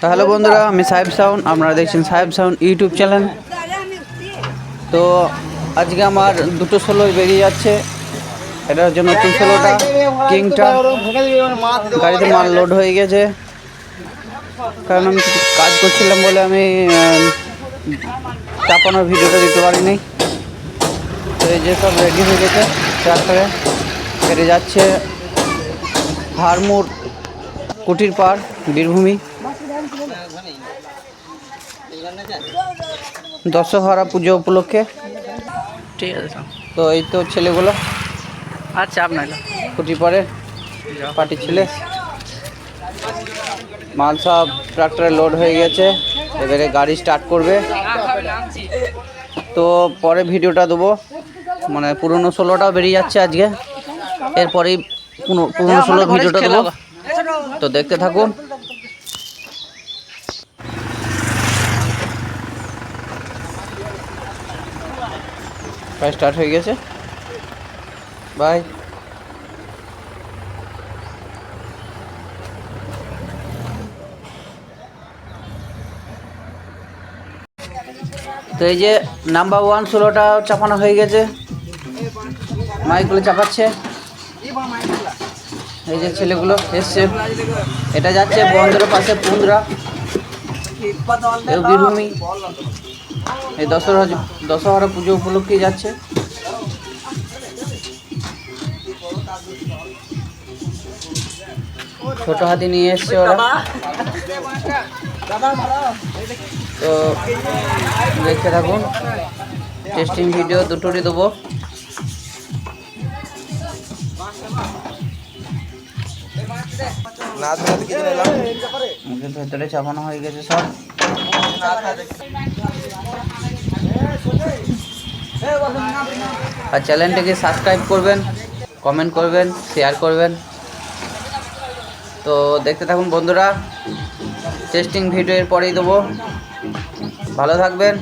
তো হ্যালো বন্ধুরা, আমি সাহেব সাউন্ড, আপনারা দেখছেন সাহেব সাউন্ড ইউটিউব চ্যানেল। তো আজকে আমার দুটো ষোলোই বেরিয়ে যাচ্ছে। এটা হচ্ছে নতুন ষোলোটা কিংটা। গাড়িতে মাল লোড হয়ে গেছে, কারণ আমি কিছু কাজ করছিলাম বলে আমি চাপানোর ভিডিওটা দিতে পারিনি। তো এই যে সব রেডি হয়ে গেছে, ট্রাক্টরে বেরিয়ে যাচ্ছে হারমুর কুটির পাড় বীরভূমি। দশহরা পুজো উপলক্ষে। ঠিক আছে। তো এই তো ছেলেগুলো আচ্ছা, আপনার কুটির পাড়ে পার্টির ছেলে। মাল সব ট্রাক্টরে লোড হয়ে গেছে, এবারে গাড়ি স্টার্ট করবে। তো পরে ভিডিওটা দেবো, মানে পুরনো ষোলোটাও বেরিয়ে যাচ্ছে আজকে। এরপরেই পুরনো ষোলো ভিডিওটা দেবো, তো দেখতে থাকুন। স্টার্ট হয়ে গেছে, বাই। তো এই যে নাম্বার 1 ষোলোটা চাপানো হয়ে গেছে, মাইকগুলো চাপাচ্ছে। এই যে ছেলেগুলো এসছে, এটা যাচ্ছে বন্দরের পাশে পুন্দ্রা বীরভূমি। এই দশহরা পুজো উপলক্ষে যাচ্ছে। ছোট হাতি নিয়ে এসছে ওরা, তো দেখতে থাকুন। টেস্টিং ভিডিও দুটোরই দেবো। ভেতরে চাপানো হয়ে গেছে সব। আর চ্যানেলটাকে সাবস্ক্রাইব করবেন, কমেন্ট করবেন, শেয়ার করবেন। তো দেখতে থাকুন বন্ধুরা, টেস্টিং ভিডিও এর পরেই দেবো। ভালো থাকবেন।